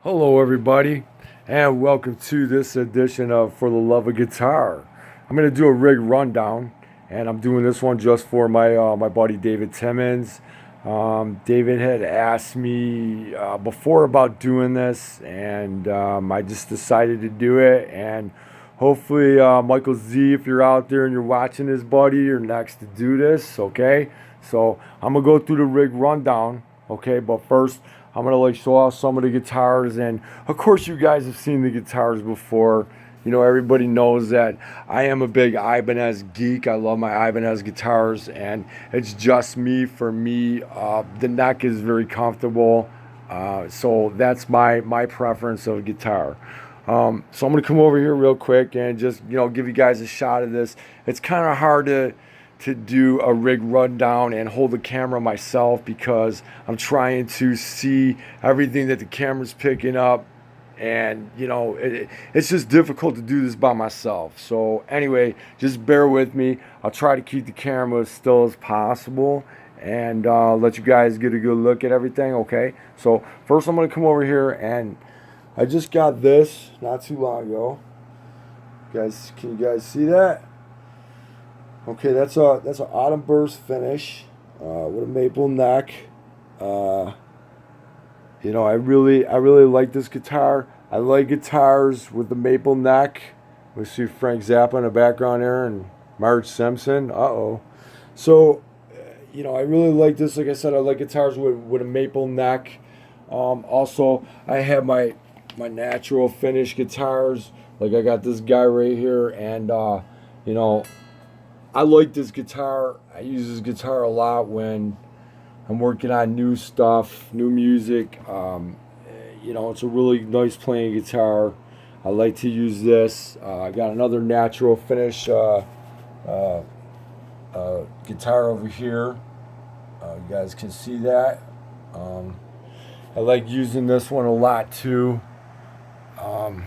Hello, everybody, and welcome to this edition of For the Love of Guitar. I'm going to do a rig rundown, and I'm doing this one just for my buddy David Timmons. David had asked me before about doing this, and I just decided to do it. And hopefully, Michael Z, if you're out there and you're watching this, buddy, you're next to do this, okay? So I'm going to go through the rig rundown, okay? But first, I'm going to show off some of the guitars, and of course you guys have seen the guitars before. You know, everybody knows that I am a big Ibanez geek. I love my Ibanez guitars, and it's just me. For me, the neck is very comfortable, so that's my preference of guitar. So I'm going to come over here real quick and just give you guys a shot of this. It's kind of hard to do a rig rundown and hold the camera myself because I'm trying to see everything that the camera's picking up, and it's just difficult to do this by myself. So anyway, just bear with me. I'll try to keep the camera as still as possible and let you guys get a good look at everything. Okay, so first I'm going to come over here, and I just got this not too long ago. Guys, can you guys see that? Okay, that's an autumn burst finish with a maple neck. I really like this guitar. I like guitars with the maple neck. We see Frank Zappa in the background there and Marge Simpson. So, I really like this. Like I said, I like guitars with a maple neck. Also, I have my natural finish guitars. Like I got this guy right here, and I like this guitar. I use this guitar a lot when I'm working on new stuff, new music. It's a really nice playing guitar. I like to use this. I got another natural finish guitar over here. You guys can see that. I like using this one a lot too. When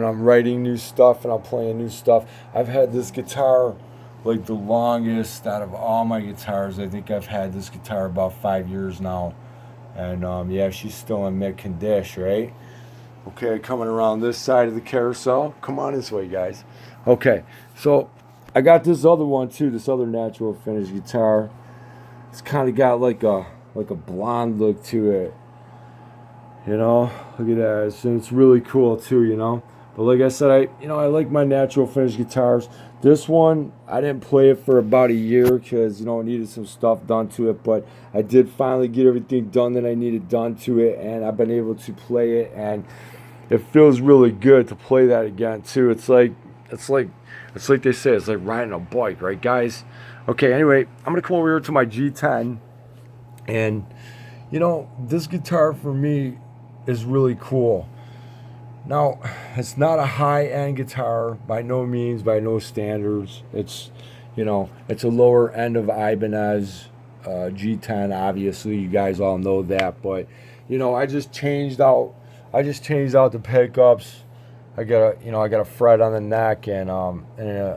I'm writing new stuff and I'm playing new stuff. I've had this guitar like the longest out of all my guitars. I think I've had this guitar about 5 years now, and she's still in mint condition, right? Okay, coming around this side of the carousel. Come on this way, guys. Okay, so I got this other one too, this other natural finish guitar. It's kind of got like a blonde look to it. Look at that. It's really cool too. But like I said, I like my natural finish guitars. This one, I didn't play it for about a year because, it needed some stuff done to it. But I did finally get everything done that I needed done to it, and I've been able to play it, and it feels really good to play that again too. It's like they say, it's like riding a bike, right, guys? Okay, anyway, I'm gonna come over here to my G10, and this guitar for me is really cool. Now, it's not a high-end guitar by no means, by no standards. It's a lower end of Ibanez G10. Obviously, you guys all know that. But I just changed out the pickups. I got a fret on the neck and an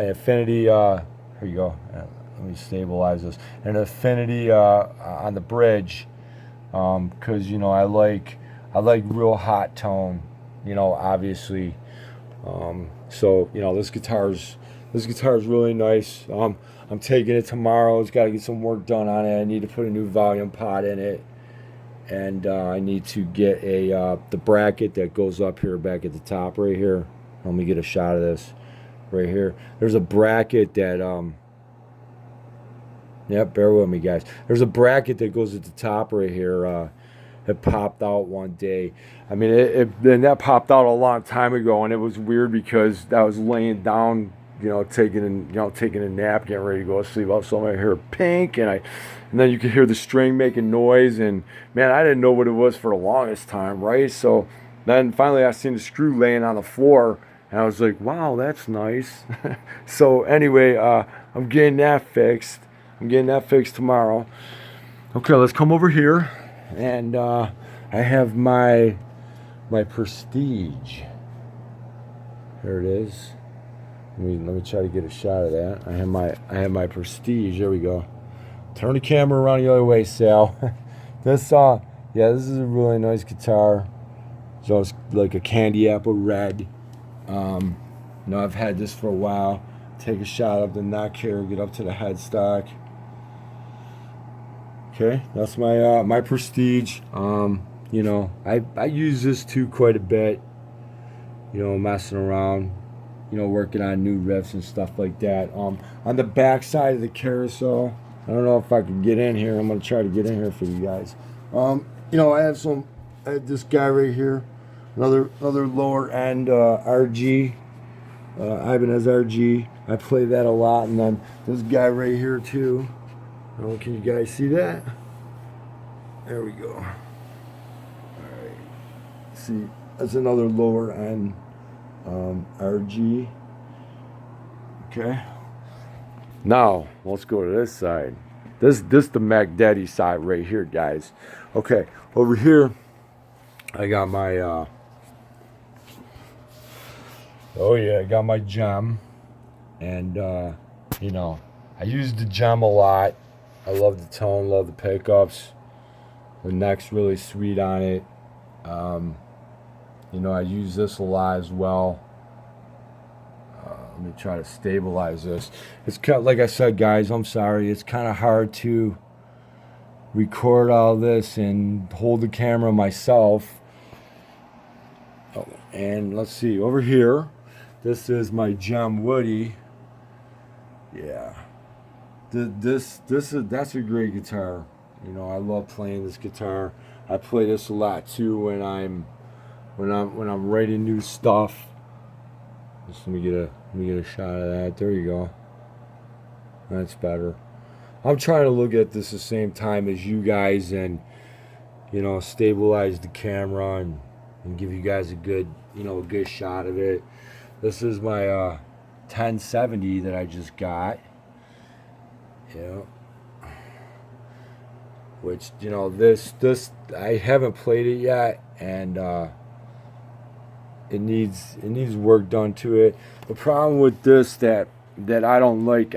Infinity. Here you go. Let me stabilize this. An Infinity on the bridge, because I like real hot tone. Obviously. So this guitar's really nice. I'm taking it tomorrow. It's got to get some work done on it. I need to put a new volume pot in it, and I need to get the bracket that goes up here back at the top right here. Let me get a shot of this right here. There's a bracket that bear with me, guys. There's a bracket that goes at the top right here. It popped out one day. I mean, then that popped out a long time ago, and it was weird because I was laying down, taking a nap, getting ready to go to sleep. All of a sudden, I hear pink, and then you could hear the string making noise, and man, I didn't know what it was for the longest time, right? So then finally, I seen the screw laying on the floor, and I was like, wow, that's nice. So anyway, I'm getting that fixed. I'm getting that fixed tomorrow. Okay, let's come over here. And I have my Prestige. There it is. Let me try to get a shot of that. I have my Prestige. There we go. Turn the camera around the other way, Sal. This is a really nice guitar. So it's like a candy apple red. You know, I've had this for a while. Take a shot of the neck here, get up to the headstock. Okay, that's my my Prestige. You know, I use this too quite a bit. You know, messing around. You know, working on new riffs and stuff like that. On the back side of the carousel, I don't know if I can get in here. I'm gonna try to get in here for you guys. You know, I have this guy right here, another lower end RG, Ibanez RG. I play that a lot, and then this guy right here too. Oh, can you guys see that? There we go. All right. See, that's another lower end RG. Okay. Now let's go to this side. This the Mac Daddy side right here, guys. Okay, over here I got my oh yeah, I got my Gem, and you know, I use the Gem a lot. I love the tone, love the pickups. The neck's really sweet on it. You know, I use this a lot as well. Let me try to stabilize this. It's kind of, like I said, guys, I'm sorry. It's kind of hard to record all this and hold the camera myself. Oh, and let's see, over here, this is my Gem Woody. Yeah, that's a great guitar. You know, I love playing this guitar. I play this a lot too when I'm writing new stuff. Just let me get a shot of that. There you go. That's better. I'm trying to look at this the same time as you guys, and you know, stabilize the camera and give you guys a good, you know, a good shot of it. This is my 1070 that I just got. Yeah. Which, you know, this I haven't played it yet, and it needs work done to it. The problem with this that I don't like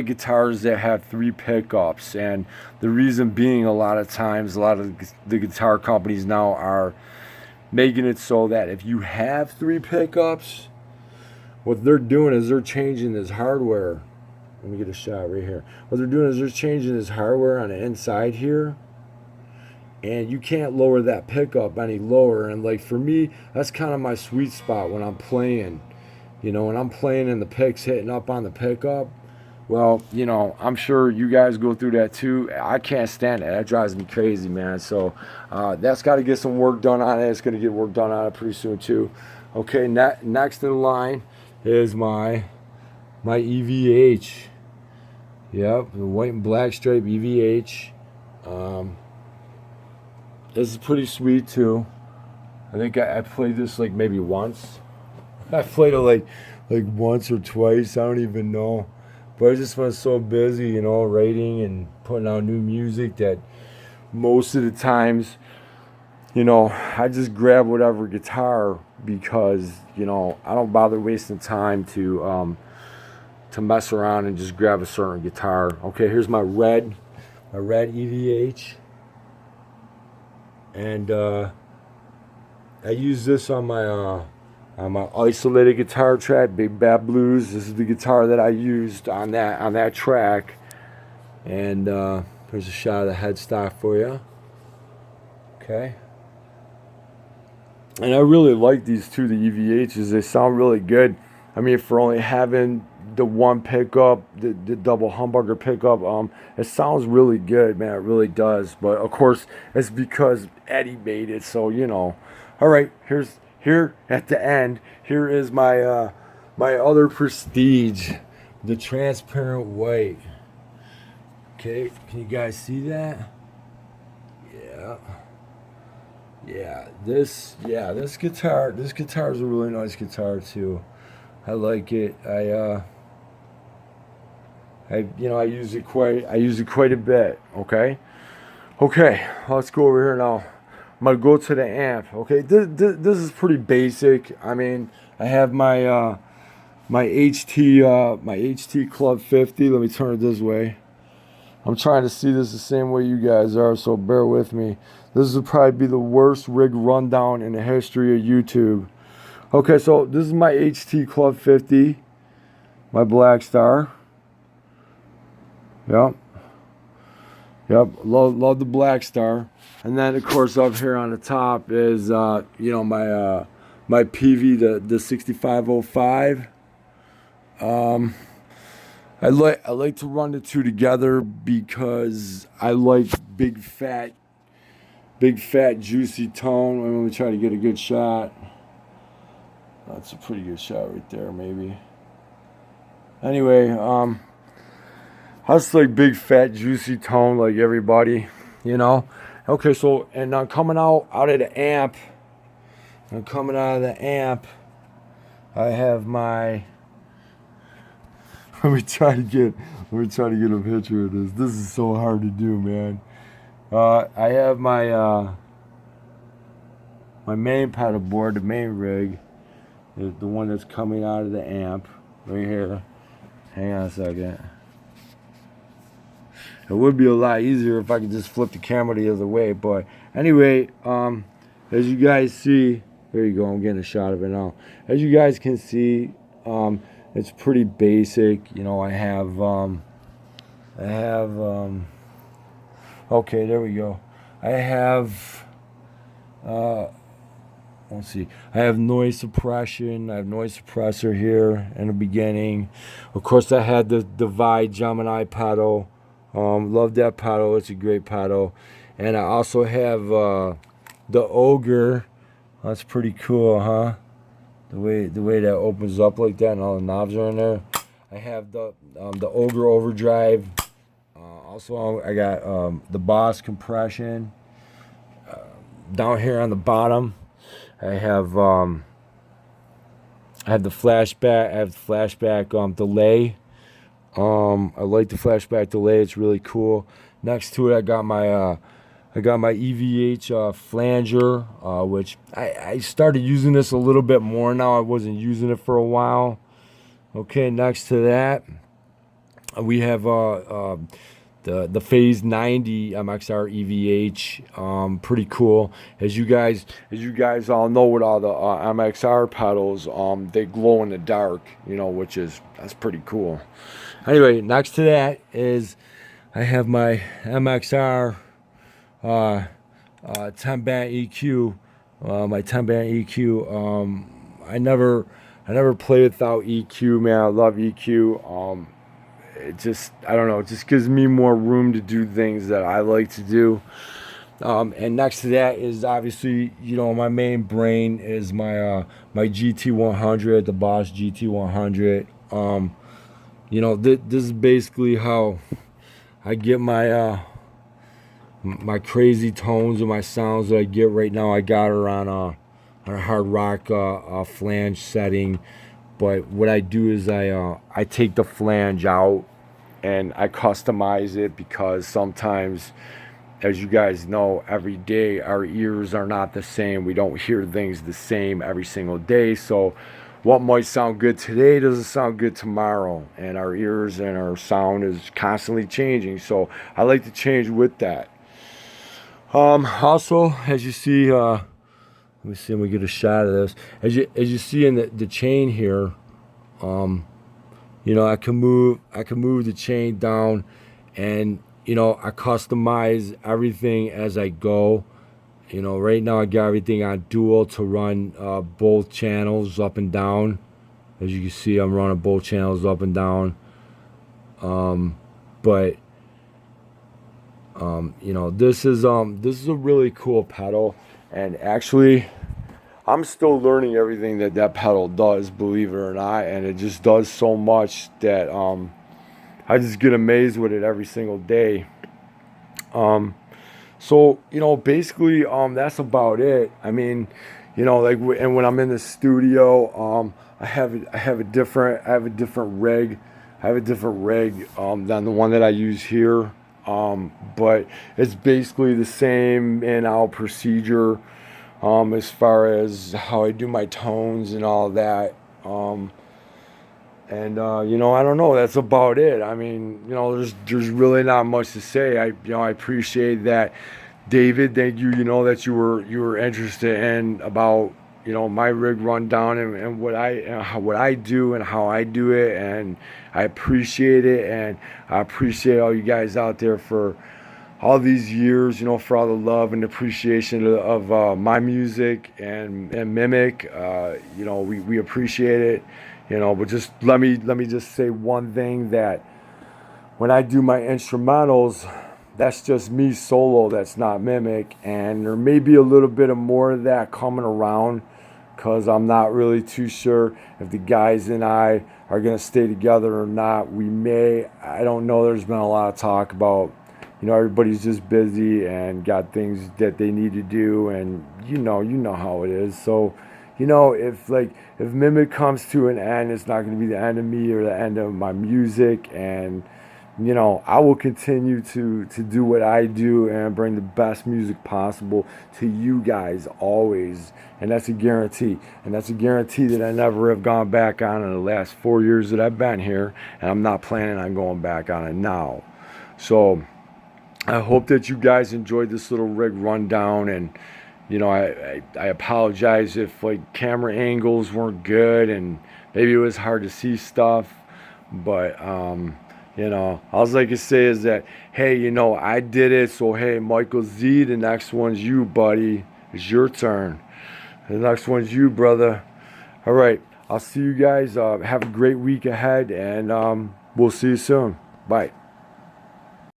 guitars that have 3 pickups, and the reason being, a lot of times, a lot of the guitar companies now are making it so that if you have 3 pickups, what they're doing is they're changing this hardware. Let me get a shot right here. What they're doing is they're changing this hardware on the inside here, and you can't lower that pickup any lower. And like for me, that's kind of my sweet spot when I'm playing. You know, when I'm playing and the pick's hitting up on the pickup. Well, you know, I'm sure you guys go through that too. I can't stand it. That drives me crazy, man. So that's got to get some work done on it. It's going to get work done on it pretty soon too. Okay, next in line is my EVH. Yep, the white and black stripe EVH. This is pretty sweet too. I think I played this like maybe once. I played it like once or twice. I don't even know. But I just was so busy, you know, writing and putting out new music that most of the times, you know, I just grab whatever guitar because, you know, I don't bother wasting time to mess around and just grab a certain guitar. Okay, here's my red EVH, and I use this on my isolated guitar track, Big Bad Blues. This is the guitar that I used on that track, and there's a shot of the headstock for you. Okay. And I really like these two, the EVHs. They sound really good. I mean, for only having the one pickup, the double humbucker pickup, it sounds really good, man. It really does. But of course, it's because Eddie made it. So, you know. All right, here at the end, here is my my other Prestige, the transparent white. Okay, can you guys see that? Yeah. Yeah, this guitar is a really nice guitar too. I like it. I use it quite a bit. Okay, let's go over here now. I'm gonna go to the amp. Okay, this is pretty basic. I mean, I have my my HT Club 50. Let me turn it this way. I'm trying to see this the same way you guys are, so bear with me. This will probably be the worst rig rundown in the history of YouTube. Okay, so this is my HT Club 50, my Black Star. Yep. Love the Black Star. And then, of course, up here on the top is, you know, my PV, the 6505. I like to run the two together because I like big fat juicy tone. Let me try to get a good shot. That's a pretty good shot right there, maybe. Anyway, I just like big fat juicy tone like everybody, you know. Okay, so and I'm coming out of the amp. I have my. Let me try to get a picture of this. This is so hard to do, man. I have my my main pedal board, the main rig, the one that's coming out of the amp, right here. Hang on a second. It would be a lot easier if I could just flip the camera the other way, but anyway, as you guys see, there you go. I'm getting a shot of it now. As you guys can see, it's pretty basic. You know, I have okay, there we go. I have, let's see. I have noise suppression. I have noise suppressor here in the beginning. Of course, I had the Divide Gemini pedal. Love that pedal. It's a great pedal. And I also have the Ogre. That's pretty cool, huh? The way that opens up like that and all the knobs are in there. I have the Ogre overdrive. Also, I got the Boss compression. Down here on the bottom, I have the flashback. I have the flashback delay. I like the flashback delay. It's really cool. Next to it, I got my EVH flanger, which I started using this a little bit more now. I wasn't using it for a while. Okay, next to that, we have the Phase 90 MXR EVH. Pretty cool. As you guys all know, with all the MXR pedals, they glow in the dark, you know, that's pretty cool. Anyway, next to that is I have my MXR 10-band EQ. My 10-band EQ. I never play without EQ, man. I love EQ. It just, I don't know, it just gives me more room to do things that I like to do. And next to that is obviously, you know, my main brain is my my GT100, the Boss GT100. You know, this is basically how I get my my crazy tones and my sounds that I get right now. I got her on a hard rock flange setting, but what I do is I take the flange out and I customize it, because sometimes, as you guys know, every day our ears are not the same. We don't hear things the same every single day. So what might sound good today doesn't sound good tomorrow, and our ears and our sound is constantly changing. So I like to change with that. Also, as you see, let me see if we get a shot of this. As you see in the chain here, you know, I can move the chain down, and you know, I customize everything as I go. You know, right now I got everything on dual to run both channels up and down. As you can see, I'm running both channels up and down. But you know, this is a really cool pedal, and actually, I'm still learning everything that pedal does, believe it or not, and it just does so much that I just get amazed with it every single day. So, you know, basically, that's about it. I mean, you know, like, and when I'm in the studio, I have a different rig. I have a different rig than the one that I use here. But it's basically the same in-out procedure as far as how I do my tones and all that. You know, I don't know. That's about it. I mean, you know, there's really not much to say. I appreciate that David, thank you. You know that you were interested in about my rig rundown and what I do and how I do it, and I appreciate it, and I appreciate all you guys out there for all these years, for all the love and appreciation of my music and Mimic. We appreciate it, but just let me just say one thing, that when I do my instrumentals, that's just me solo, that's not Mimic, and there may be a little bit of more of that coming around, because I'm not really too sure if the guys and I are going to stay together or not. I don't know, there's been a lot of talk about, everybody's just busy and got things that they need to do, and you know how it is. So, if Mimic comes to an end, it's not going to be the end of me or the end of my music, and I will continue to do what I do and bring the best music possible to you guys always. And that's a guarantee. And that's a guarantee that I never have gone back on in the last 4 years that I've been here. And I'm not planning on going back on it now. So I hope that you guys enjoyed this little rig rundown. And, I apologize if camera angles weren't good and maybe it was hard to see stuff. But, all I can say is that, hey, I did it, so hey, Michael Z, the next one's you, buddy. It's your turn. The next one's you, brother. All right, I'll see you guys. Have a great week ahead, and we'll see you soon. Bye.